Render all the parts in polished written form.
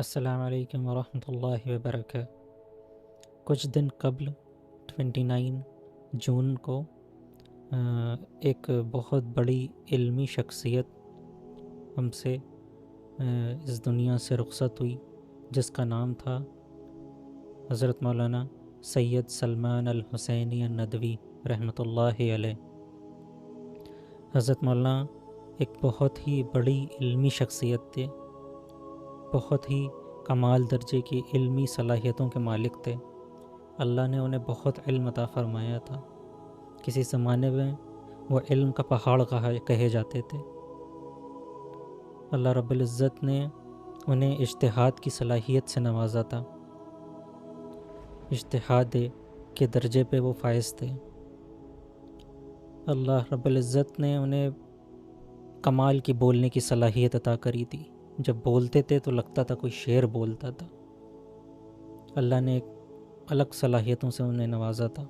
السلام علیکم ورحمۃ اللہ وبرکاتہ۔ کچھ دن قبل 29 جون کو ایک بہت بڑی علمی شخصیت ہم سے اس دنیا سے رخصت ہوئی، جس کا نام تھا حضرت مولانا سید سلمان الحسینی الندوی رحمۃ اللہ علیہ۔ حضرت مولانا ایک بہت ہی بڑی علمی شخصیت تھے، بہت ہی کمال درجے کی علمی صلاحیتوں کے مالک تھے۔ اللہ نے انہیں بہت علم عطا فرمایا تھا۔ کسی زمانے میں وہ علم کا پہاڑ کہے جاتے تھے۔ اللہ رب العزت نے انہیں اجتہاد کی صلاحیت سے نوازا تھا۔ اجتہاد کے درجے پہ وہ فائز تھے۔ اللہ رب العزت نے انہیں کمال کی بولنے کی صلاحیت عطا کری تھی۔ جب بولتے تھے تو لگتا تھا کوئی شعر بولتا تھا۔ اللہ نے ایک الگ صلاحیتوں سے انہیں نوازا تھا۔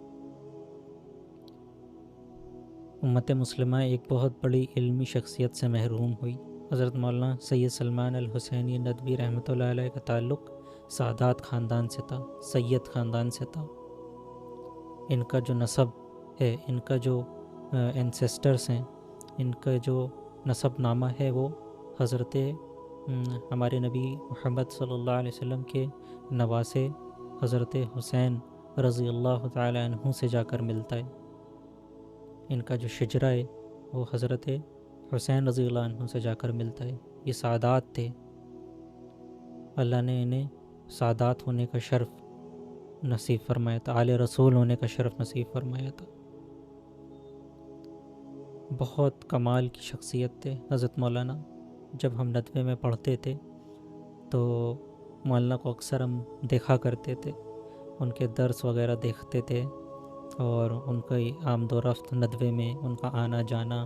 امت مسلمہ ایک بہت بڑی علمی شخصیت سے محروم ہوئی۔ حضرت مولانا سید سلمان الحسینی ندوی رحمۃ اللہ علیہ کا تعلق سادات خاندان سے تھا، سید خاندان سے تھا۔ ان کا جو نسب ہے، ان کا جو اینسیسٹرز ہیں، ان کا جو نسب نامہ ہے، وہ حضرت ہمارے نبی محمد صلی اللہ علیہ وسلم کے نواسے حضرت حسین رضی اللہ تعالی عنہ سے جا کر ملتا ہے۔ ان کا جو شجرہ ہے وہ حضرت حسین رضی اللہ عنہ سے جا کر ملتا ہے۔ یہ سادات تھے۔ اللہ نے انہیں سادات ہونے کا شرف نصیب فرمایا تھا، آل رسول ہونے کا شرف نصیب فرمایا تھا۔ بہت کمال کی شخصیت تھے حضرت مولانا۔ جب ہم ندوے میں پڑھتے تھے تو مولانا کو اکثر ہم دیکھا کرتے تھے، ان کے درس وغیرہ دیکھتے تھے، اور ان کی آمد و رفت ندوے میں، ان کا آنا جانا،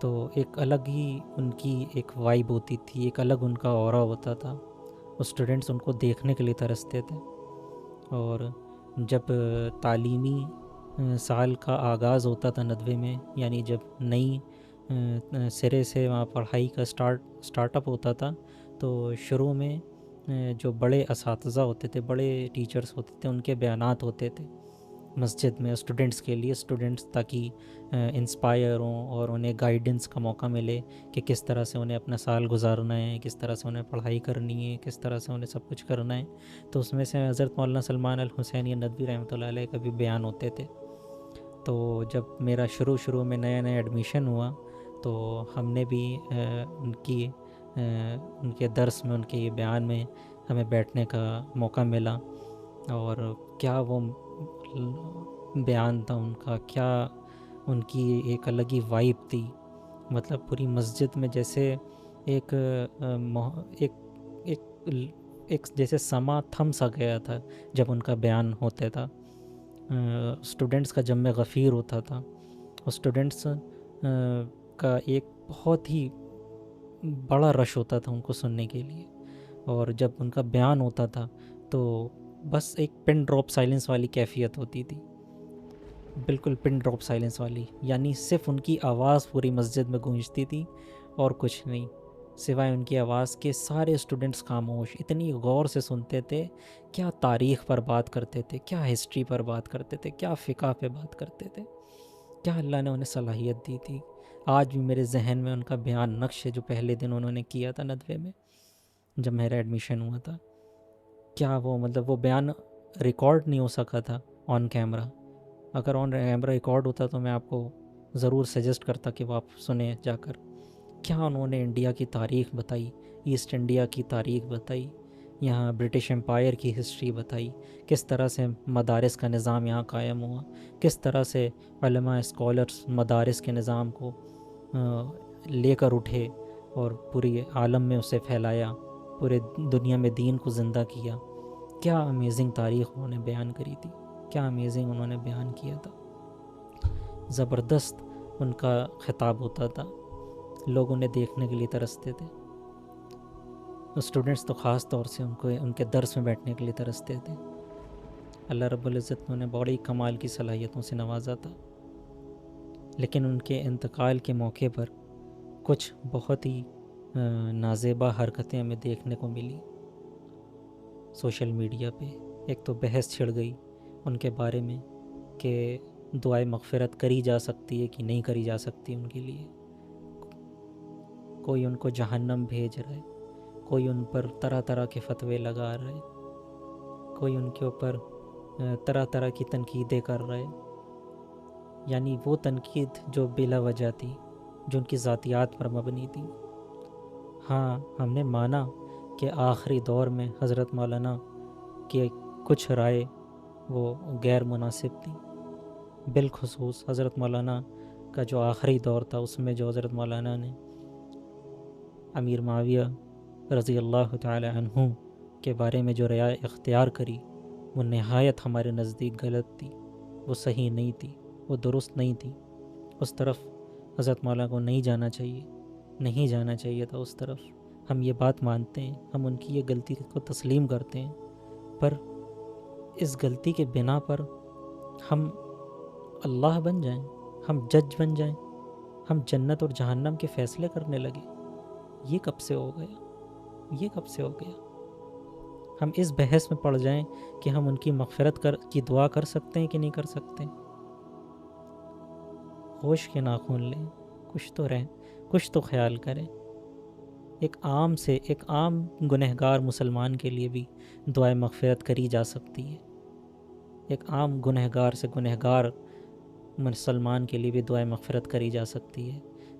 تو ایک الگ ہی ان کی ایک وائب ہوتی تھی، ایک الگ ان کا اورا ہوتا تھا۔ اسٹوڈنٹس ان کو دیکھنے کے لیے ترستے تھے۔ اور جب تعلیمی سال کا آغاز ہوتا تھا ندوے میں، یعنی جب نئی سرے سے وہاں پڑھائی کا سٹارٹ اپ ہوتا تھا، تو شروع میں جو بڑے اساتذہ ہوتے تھے، بڑے ٹیچرز ہوتے تھے، ان کے بیانات ہوتے تھے مسجد میں اسٹوڈنٹس کے لیے، اسٹوڈنٹس تاکہ انسپائر ہوں اور انہیں گائیڈنس کا موقع ملے کہ کس طرح سے انہیں اپنا سال گزارنا ہے، کس طرح سے انہیں پڑھائی کرنی ہے، کس طرح سے انہیں سب کچھ کرنا ہے۔ تو اس میں سے حضرت مولانا سلمان الحسینی ندوی رحمۃ اللہ علیہ کا بھی بیان ہوتے تھے۔ تو جب میرا شروع میں نیا ایڈمیشن ہوا، تو ہم نے بھی ان کے درس میں، ان کے بیان میں ہمیں بیٹھنے کا موقع ملا، اور کیا وہ بیان تھا ان کا، کیا ان کی ایک الگ ہی وائب تھی۔ مطلب پوری مسجد میں جیسے ایک جیسے سما تھم سا گیا تھا جب ان کا بیان ہوتا تھا۔ اسٹوڈنٹس کا جم غفیر ہوتا تھا، اسٹوڈنٹس کا ایک بہت ہی بڑا رش ہوتا تھا ان کو سننے کے لیے۔ اور جب ان کا بیان ہوتا تھا تو بس ایک پن ڈراپ سائلنس والی کیفیت ہوتی تھی، بالکل پن ڈراپ سائلنس والی، یعنی صرف ان کی آواز پوری مسجد میں گونجتی تھی اور کچھ نہیں، سوائے ان کی آواز کے سارے اسٹوڈنٹس خاموش، اتنی غور سے سنتے تھے۔ کیا تاریخ پر بات کرتے تھے، کیا ہسٹری پر بات کرتے تھے، کیا فقہ پہ بات کرتے تھے، کیا اللہ نے انہیں صلاحیت دی تھی۔ آج بھی میرے ذہن میں ان کا بیان نقش ہے جو پہلے دن انہوں نے کیا تھا ندوے میں جب میرا ایڈمیشن ہوا تھا۔ کیا وہ وہ بیان ریکارڈ نہیں ہو سکا تھا آن کیمرہ۔ اگر آن کیمرہ ریکارڈ ہوتا تو میں آپ کو ضرور سجیسٹ کرتا کہ وہ آپ سنیں جا کر۔ کیا انہوں نے انڈیا کی تاریخ بتائی، ایسٹ انڈیا کی تاریخ بتائی، یہاں برٹش امپائر کی ہسٹری بتائی، کس طرح سے مدارس کا نظام یہاں قائم ہوا، کس طرح سے علماء اسکالرس مدارس کے نظام کو لے کر اٹھے اور پوری عالم میں اسے پھیلایا، پورے دنیا میں دین کو زندہ کیا۔ کیا امیزنگ تاریخ انہوں نے بیان کری تھی، کیا امیزنگ انہوں نے بیان کیا تھا۔ زبردست ان کا خطاب ہوتا تھا، لوگ انہیں دیکھنے کے لیے ترستے تھے۔ اسٹوڈنٹس تو خاص طور سے ان کے درس میں بیٹھنے کے لیے ترستے تھے۔ اللہ رب العزت نے انہیں بڑی کمال کی صلاحیتوں سے نوازا تھا۔ لیکن ان کے انتقال کے موقع پر کچھ بہت ہی نازیبا حرکتیں ہمیں دیکھنے کو ملی۔ سوشل میڈیا پہ ایک تو بحث چھڑ گئی ان کے بارے میں کہ دعائے مغفرت کری جا سکتی ہے کہ نہیں کری جا سکتی ان کے لیے. کوئی ان کو جہنم بھیج رہا ہے، کوئی ان پر طرح طرح کے فتوے لگا رہا ہے، کوئی ان کے اوپر طرح طرح کی تنقیدیں کر رہا ہے. یعنی وہ تنقید جو بلا وجہ تھی، جو ان کی ذاتیات پر مبنی تھی. ہاں ہم نے مانا کہ آخری دور میں حضرت مولانا کی کچھ رائے وہ غیر مناسب تھی. بالخصوص حضرت مولانا کا جو آخری دور تھا اس میں جو حضرت مولانا نے امیر معاویہ رضی اللہ تعالی عنہ کے بارے میں جو رائے اختیار کری وہ نہایت ہمارے نزدیک غلط تھی، وہ صحیح نہیں تھی، وہ درست نہیں تھی. اس طرف حضرت مولانا کو نہیں جانا چاہیے تھا اس طرف. ہم یہ بات مانتے ہیں، ہم ان کی یہ غلطی کو تسلیم کرتے ہیں، پر اس غلطی کے بنا پر ہم اللہ بن جائیں، ہم جج بن جائیں، ہم جنت اور جہنم کے فیصلے کرنے لگے. یہ کب سے ہو گیا؟ ہم اس بحث میں پڑ جائیں کہ ہم ان کی مغفرت کی دعا کر سکتے ہیں کہ نہیں کر سکتے. ہوش کے ناخن لیں، کچھ تو خیال کریں. ایک عام گنہگار مسلمان کے لیے بھی دعائے مغفرت کری جا سکتی ہے. ایک عام گنہگار سے گنہگار مسلمان کے لیے بھی دعائے مغفرت کری جا سکتی ہے.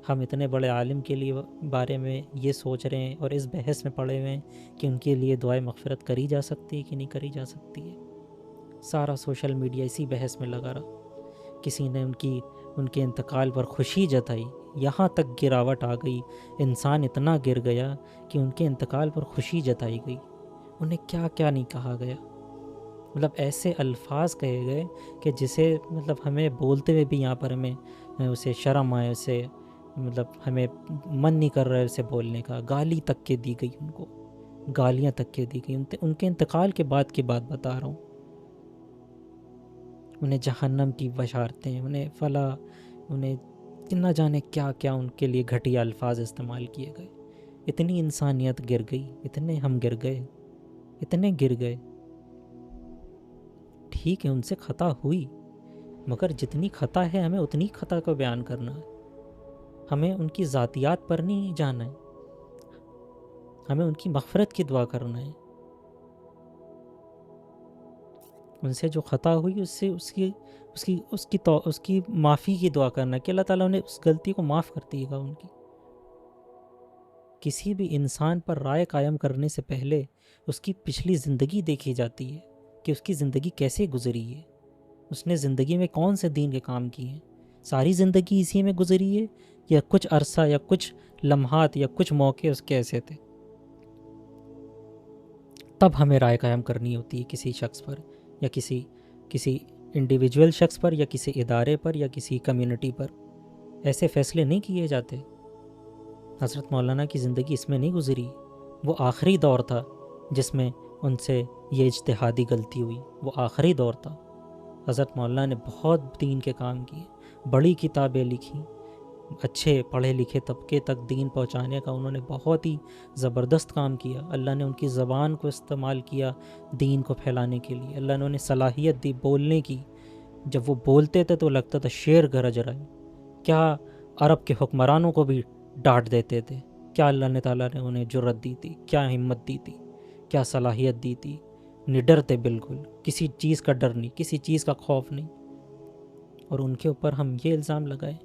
ہم اتنے بڑے عالم کے لیے بارے میں یہ سوچ رہے ہیں اور اس بحث میں پڑے ہوئے ہیں کہ ان کے لیے دعائے مغفرت کری جا سکتی ہے کہ نہیں کری جا سکتی ہے. سارا سوشل میڈیا اسی بحث میں لگا رہا. کسی نے ان کے انتقال پر خوشی جتائی، یہاں تک گراوٹ آ گئی، انسان اتنا گر گیا کہ ان کے انتقال پر خوشی جتائی گئی. انہیں کیا کیا نہیں کہا گیا، مطلب ایسے الفاظ کہے گئے کہ جسے مطلب ہمیں بولتے ہوئے بھی یہاں پر ہمیں اسے شرم آئے، اسے مطلب ہمیں من نہیں کر رہا ہے اسے بولنے کا. گالی تک کے دی گئی، ان کو گالیاں تک کے دی گئی. ان کے انتقال کے بعد کی بات بتا رہا ہوں. انہیں جہنم کی بشارتیں، انہیں نہ جانے کیا کیا ان کے لیے گھٹیا الفاظ استعمال کیے گئے. اتنی انسانیت گر گئی، اتنے ہم گر گئے. ٹھیک ہے ان سے خطا ہوئی، مگر جتنی خطا ہے ہمیں اتنی خطا کو بیان کرنا ہے. ہمیں ان کی ذاتیات پر نہیں جانا ہے، ہمیں ان کی مغفرت کی دعا کرنا ہے. ان سے جو خطا ہوئی اس کی معافی کی دعا کرنا ہے کہ اللہ تعالیٰ نے اس غلطی کو معاف کر دیے گا ان کی. کسی بھی انسان پر رائے قائم کرنے سے پہلے اس کی پچھلی زندگی دیکھی جاتی ہے کہ اس کی زندگی کیسے گزری ہے، اس نے زندگی میں کون سے دین کے کام کیے ہیں. ساری زندگی اسی میں گزری ہے یا کچھ عرصہ یا کچھ لمحات یا کچھ موقع اس کے ایسے تھے. تب ہمیں رائے قائم کرنی ہوتی ہے کسی شخص پر یا کسی انڈیویجول شخص پر یا کسی ادارے پر یا کسی کمیونٹی پر. ایسے فیصلے نہیں کیے جاتے. حضرت مولانا کی زندگی اس میں نہیں گزری. وہ آخری دور تھا جس میں ان سے یہ اجتہادی غلطی ہوئی، وہ آخری دور تھا. حضرت مولانا نے بہت دین کے کام کیے، بڑی کتابیں لکھی، اچھے پڑھے لکھے طبقے تک دین پہنچانے کا انہوں نے بہت ہی زبردست کام کیا. اللہ نے ان کی زبان کو استعمال کیا دین کو پھیلانے کے لیے. اللہ نے انہیں صلاحیت دی بولنے کی. جب وہ بولتے تھے تو لگتا تھا شیر گرج رہا ہے. کیا عرب کے حکمرانوں کو بھی ڈانٹ دیتے تھے. کیا اللہ تعالیٰ نے انہیں جرت دی تھی، کیا ہمت دی تھی، کیا صلاحیت دی تھی. نڈر تھے بالکل، کسی چیز کا ڈر نہیں، کسی چیز کا خوف نہیں. اور ان کے اوپر ہم یہ الزام لگائے.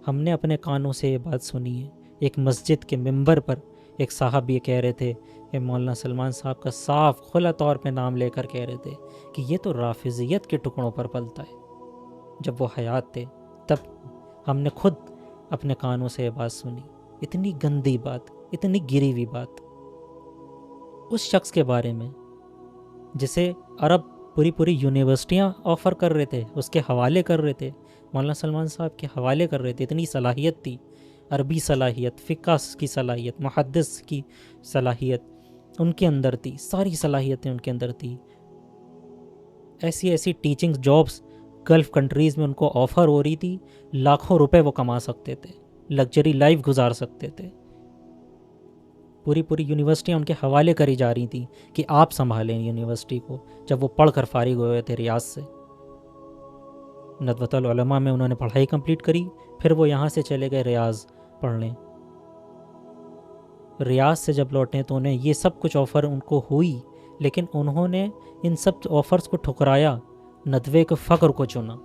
ہم نے اپنے کانوں سے یہ بات سنی ہے. ایک مسجد کے ممبر پر ایک صاحب یہ کہہ رہے تھے کہ مولانا سلمان صاحب کا صاف کھلا طور پہ نام لے کر کہہ رہے تھے کہ یہ تو رافضیت کے ٹکڑوں پر پلتا ہے. جب وہ حیات تھے تب ہم نے خود اپنے کانوں سے یہ بات سنی. اتنی گندی بات، اتنی گری ہوئی بات اس شخص کے بارے میں جسے عرب پوری یونیورسٹیاں آفر کر رہے تھے، اس کے حوالے کر رہے تھے، مولانا سلمان صاحب کے حوالے کر رہے تھے. اتنی صلاحیت تھی، عربی صلاحیت، فقہ کی صلاحیت، محدث کی صلاحیت ان کے اندر تھی، ساری صلاحیتیں ان کے اندر تھی. ایسی ٹیچنگ جابس گلف کنٹریز میں ان کو آفر ہو رہی تھی. لاکھوں روپے وہ کما سکتے تھے، لگژری لائف گزار سکتے تھے. پوری پوری یونیورسٹیاں ان کے حوالے کری جا رہی تھیں کہ آپ سنبھالیں یونیورسٹی کو، جب وہ پڑھ کر فارغ ہوئے تھے ریاض سے۔ ندوۃ العلماء میں انہوں نے پڑھائی کمپلیٹ کری، پھر وہ یہاں سے چلے گئے ریاض پڑھنے۔ ریاض سے جب لوٹیں تو انہیں یہ سب کچھ آفر ان کو ہوئی، لیکن انہوں نے ان سب آفرز کو ٹھکرایا، ندوے کے فقر کو چنا۔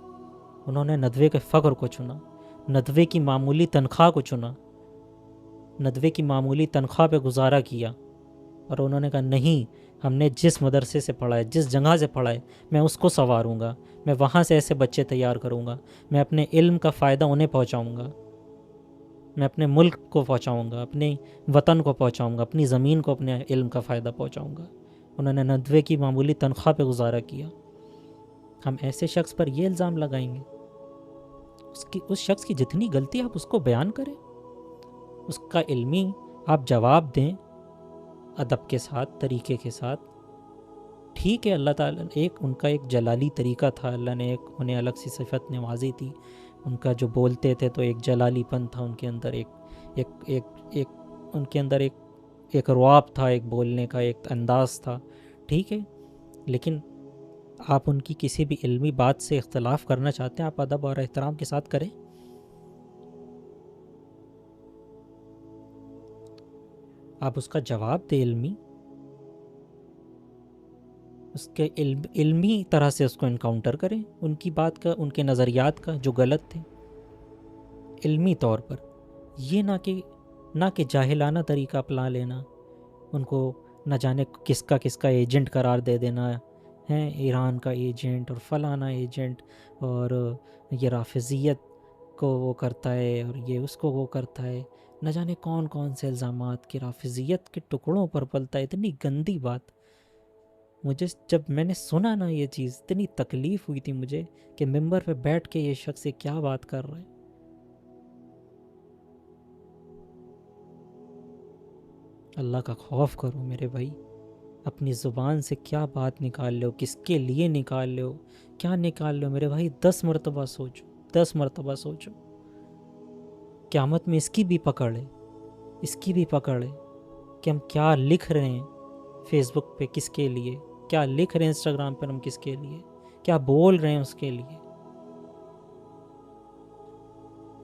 انہوں نے ندوے کے فقر کو چنا، ندوے کی معمولی تنخواہ کو چنا، ندوے کی معمولی تنخواہ پہ گزارا کیا، اور انہوں نے کہا نہیں، ہم نے جس مدرسے سے پڑھا ہے، جس جگہ سے پڑھا ہے، میں اس کو سنواروں گا، میں وہاں سے ایسے بچے تیار کروں گا، میں اپنے علم کا فائدہ انہیں پہنچاؤں گا، میں اپنے ملک کو پہنچاؤں گا، اپنے وطن کو پہنچاؤں گا، اپنی زمین کو اپنے علم کا فائدہ پہنچاؤں گا۔ انہوں نے ندوے کی معمولی تنخواہ پہ گزارا کیا۔ ہم ایسے شخص پر یہ الزام لگائیں گے؟ اس شخص کی جتنی غلطی آپ اس کو بیان کریں، اس کا علمی آپ جواب دیں، ادب کے ساتھ، طریقے کے ساتھ۔ ٹھیک ہے، اللہ تعالیٰ ان کا ایک جلالی طریقہ تھا، اللہ نے ایک انہیں الگ سی صفت نوازی تھی، ان کا جو بولتے تھے تو ایک جلالی پن تھا ان کے اندر، ان کے اندر ایک رعب تھا، ایک بولنے کا ایک انداز تھا، ٹھیک ہے، لیکن آپ ان کی کسی بھی علمی بات سے اختلاف کرنا چاہتے ہیں، آپ ادب اور احترام کے ساتھ کریں۔ آپ اس کا جواب دیں علمی، اس کے علمی طرح سے اس کو انکاؤنٹر کریں، ان کی بات کا، ان کے نظریات کا جو غلط تھے، علمی طور پر، یہ نہ کہ جاہلانہ طریقہ اپنا لینا، ان کو نہ جانے کس کا ایجنٹ قرار دے دینا ہے، ایران کا ایجنٹ اور فلانا ایجنٹ، اور یہ رافضیت کو وہ کرتا ہے اور یہ اس کو وہ کرتا ہے، نہ جانے کون کون سے الزامات کہ رافضیت کے ٹکڑوں پر پلتا ہے۔ اتنی گندی بات، مجھے جب میں نے سنا نا یہ چیز، اتنی تکلیف ہوئی تھی مجھے کہ ممبر پہ بیٹھ کے یہ شخص یہ کیا بات کر رہا ہے۔ اللہ کا خوف کرو میرے بھائی، اپنی زبان سے کیا بات نکال لو، کس کے لیے نکال لو، کیا نکال لو میرے بھائی، 10 مرتبہ سوچو، 10 مرتبہ سوچو۔ قیامت میں اس کی بھی پکڑ ہے، اس کی بھی پکڑ ہے کہ ہم کیا لکھ رہے ہیں فیس بک پہ کس کے لیے، کیا لکھ رہے ہیں انسٹاگرام پر ہم کس کے لیے، کیا بول رہے ہیں اس کے لیے۔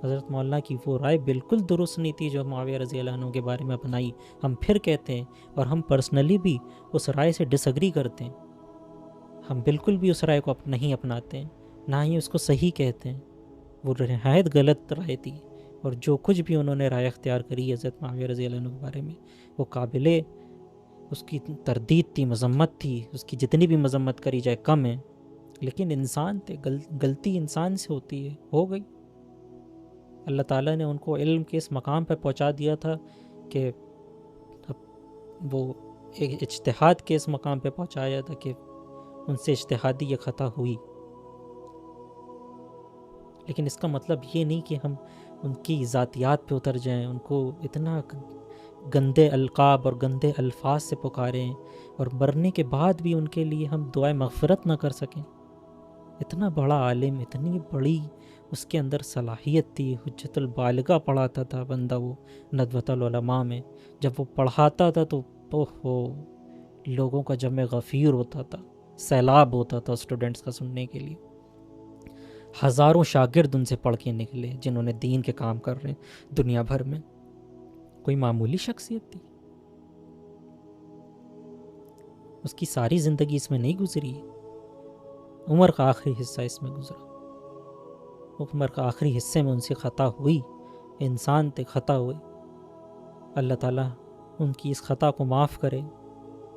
حضرت مولانا کی وہ رائے بالکل درست نہیں تھی جو معاویہ رضی اللہ عنہ کے بارے میں اپنائی۔ ہم پھر کہتے ہیں، اور ہم پرسنلی بھی اس رائے سے ڈس ایگری کرتے ہیں، ہم بالکل بھی اس رائے کو نہیں اپناتے ہیں، نہ ہی اس کو صحیح کہتے ہیں۔ وہ نہایت غلط رائے تھی، اور جو کچھ بھی انہوں نے رائے اختیار کری حضرت معاویہ رضی اللہ عنہ کے بارے میں، وہ قابل اس کی تردید تھی، مذمت تھی، اس کی جتنی بھی مذمت کری جائے کم ہے، لیکن انسان تھے، غلطی انسان سے ہوتی ہے، ہو گئی۔ اللہ تعالیٰ نے ان کو علم کے اس مقام پہ پہنچا دیا تھا کہ اب وہ ایک اجتہاد کے اس مقام پہ پہنچایا تھا کہ ان سے اجتہادی یہ خطا ہوئی، لیکن اس کا مطلب یہ نہیں کہ ہم ان کی ذاتیات پہ اتر جائیں، ان کو اتنا گندے القاب اور گندے الفاظ سے پکاریں، اور مرنے کے بعد بھی ان کے لیے ہم دعائے مغفرت نہ کر سکیں۔ اتنا بڑا عالم، اتنی بڑی اس کے اندر صلاحیت تھی، حجت البالغہ پڑھاتا تھا بندہ وہ ندوۃ العلماء میں، جب وہ پڑھاتا تھا تو لوگوں کا جمع غفیر ہوتا تھا، سیلاب ہوتا تھا اسٹوڈنٹس کا سننے کے لیے۔ ہزاروں شاگرد ان سے پڑھ کے نکلے جنہوں نے دین کے کام کر رہے ہیں دنیا بھر میں۔ کوئی معمولی شخصیت تھی؟ اس کی ساری زندگی اس میں نہیں گزری ہے، عمر کا آخری حصہ اس میں گزرا، عمر کا آخری حصے میں ان سے خطا ہوئی، انسان تھے، خطا ہوئے۔ اللہ تعالیٰ ان کی اس خطا کو معاف کرے،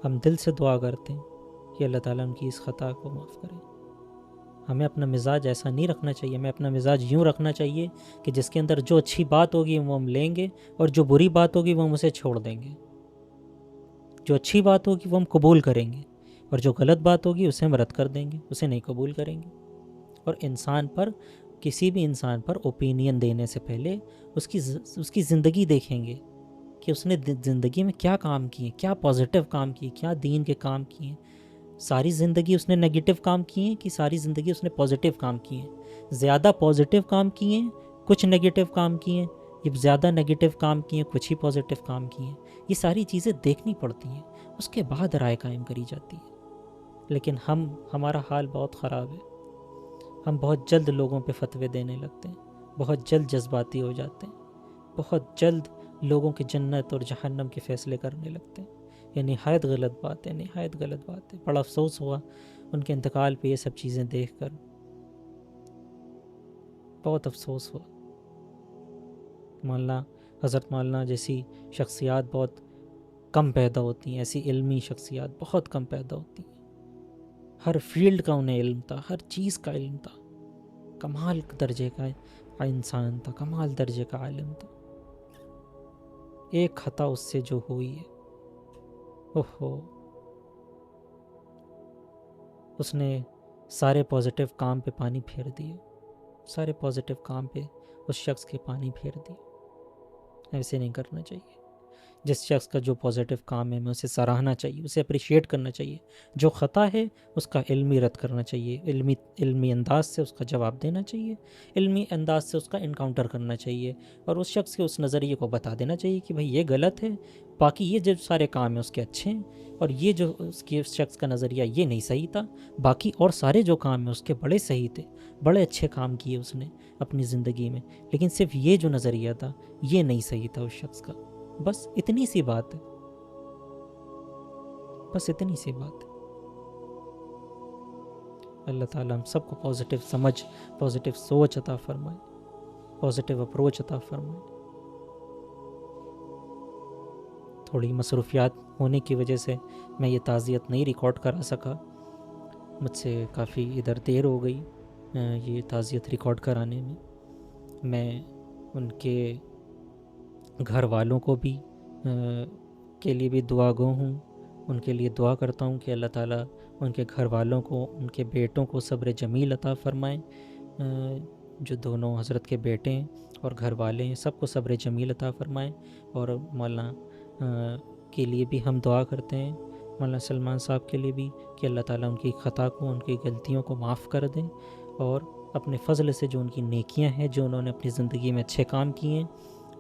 ہم دل سے دعا کرتے ہیں کہ اللہ تعالیٰ ان کی اس خطا کو معاف کرے۔ ہمیں اپنا مزاج ایسا نہیں رکھنا چاہیے، ہمیں اپنا مزاج یوں رکھنا چاہیے کہ جس کے اندر جو اچھی بات ہوگی وہ ہم لیں گے، اور جو بری بات ہوگی وہ ہم اسے چھوڑ دیں گے۔ جو اچھی بات ہوگی وہ ہم قبول کریں گے، اور جو غلط بات ہوگی اسے ہم رد کر دیں گے، اسے نہیں قبول کریں گے۔ اور انسان پر، کسی بھی انسان پر اوپینین دینے سے پہلے اس کی زندگی دیکھیں گے کہ اس نے زندگی میں کیا کام کیے، کیا پازیٹیو کام کیے، کیا دین کے کام کیے۔ ساری زندگی اس نے نیگیٹو کام کیے کہ ساری زندگی اس نے پازیٹیو کام کیے؟ زیادہ پازیٹیو کام کیے، کچھ نیگیٹو کام کیے، یہ زیادہ نیگیٹو کام کیے، کچھ ہی پازیٹیو کام کیے؟ یہ ساری چیزیں دیکھنی پڑتی ہیں، اس کے بعد رائے قائم کری جاتی ہے۔ لیکن ہمارا حال بہت خراب ہے، ہم بہت جلد لوگوں پہ فتوے دینے لگتے ہیں، بہت جلد جذباتی ہو جاتے ہیں، بہت جلد لوگوں کی جنت اور جہنم کے فیصلے کرنے لگتے ہیں۔ یہ نہایت غلط بات ہے، نہایت غلط بات ہے۔ بڑا افسوس ہوا ان کے انتقال پہ یہ سب چیزیں دیکھ کر، بہت افسوس ہوا۔ مولانا حضرت مولانا جیسی شخصیات بہت کم پیدا ہوتی ہیں، ایسی علمی شخصیات بہت کم پیدا ہوتی ہیں۔ ہر فیلڈ کا انہیں علم تھا، ہر چیز کا علم تھا، کمال درجے کا انسان تھا، کمال درجے کا عالم تھا۔ ایک خطا اس سے جو ہوئی ہے، اوہو، اس نے سارے پازیٹیو کام پہ پانی پھیر دیا، سارے پازیٹیو کام پہ اس شخص کے پانی پھیر دیا۔ ایسے نہیں کرنا چاہیے۔ جس شخص کا جو پازیٹیو کام ہے، میں اسے سراہنا چاہیے، اسے اپریشیٹ کرنا چاہیے۔ جو خطا ہے اس کا علمی رد کرنا چاہیے، علمی انداز سے اس کا جواب دینا چاہیے، علمی انداز سے اس کا انکاؤنٹر کرنا چاہیے، اور اس شخص کے اس نظریے کو بتا دینا چاہیے کہ بھائی یہ غلط ہے، باقی یہ جو سارے کام ہیں اس کے اچھے ہیں، اور یہ جو اس شخص کا نظریہ یہ نہیں صحیح تھا، باقی اور سارے جو کام ہیں اس کے بڑے صحیح تھے، بڑے اچھے کام کیے اس نے اپنی زندگی میں، لیکن صرف یہ جو نظریہ تھا یہ نہیں صحیح تھا اس شخص کا۔ بس اتنی سی بات ہے، بس اتنی سی بات ہے۔ اللہ تعالیٰ ہم سب کو پازیٹیو سمجھ، پازیٹیو سوچ عطا فرمائے، پازیٹیو اپروچ عطا فرمائے۔ تھوڑی مصروفیات ہونے کی وجہ سے میں یہ تعزیت نہیں ریکارڈ کرا سکا، مجھ سے کافی ادھر دیر ہو گئی یہ تعزیت ریکارڈ کرانے میں۔ میں ان کے گھر والوں کو بھی کے لیے بھی دعا گو ہوں، ان کے لیے دعا کرتا ہوں کہ اللہ تعالیٰ ان کے گھر والوں کو، ان کے بیٹوں کو صبر جمیل عطا فرمائیں۔ جو دونوں حضرت کے بیٹے ہیں اور گھر والے ہیں، سب کو صبر جمیل عطا فرمائیں۔ اور مولانا کے لیے بھی ہم دعا کرتے ہیں، مولانا سلمان صاحب کے لیے بھی، کہ اللہ تعالیٰ ان کی خطا کو، ان کی غلطیوں کو معاف کر دیں، اور اپنے فضل سے جو ان کی نیکیاں ہیں، جو انہوں نے اپنی زندگی میں اچھے کام کیے ہیں،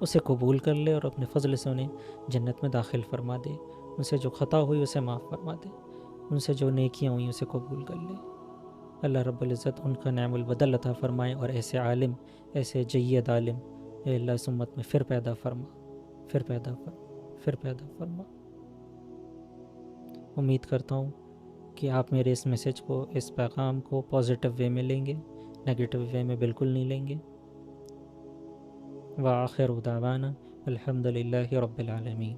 اسے قبول کر لے، اور اپنے فضل سے انہیں جنت میں داخل فرما دے۔ ان سے جو خطا ہوئی اسے معاف فرما دے، ان سے جو نیکیاں ہوئیں اسے قبول کر لے۔ اللہ رب العزت ان کا نعم البدل عطا فرمائے، اور ایسے عالم، ایسے جید عالم اے اللہ اس امت میں پھر پیدا فرما، پھر پیدا فرما، پھر پیدا فرما۔ امید کرتا ہوں کہ آپ میرے اس میسج کو، اس پیغام کو پازیٹیو وے میں لیں گے، نیگیٹو وے میں بالکل نہیں لیں گے۔ وآخر دعوانا الحمد للہ رب العالمین۔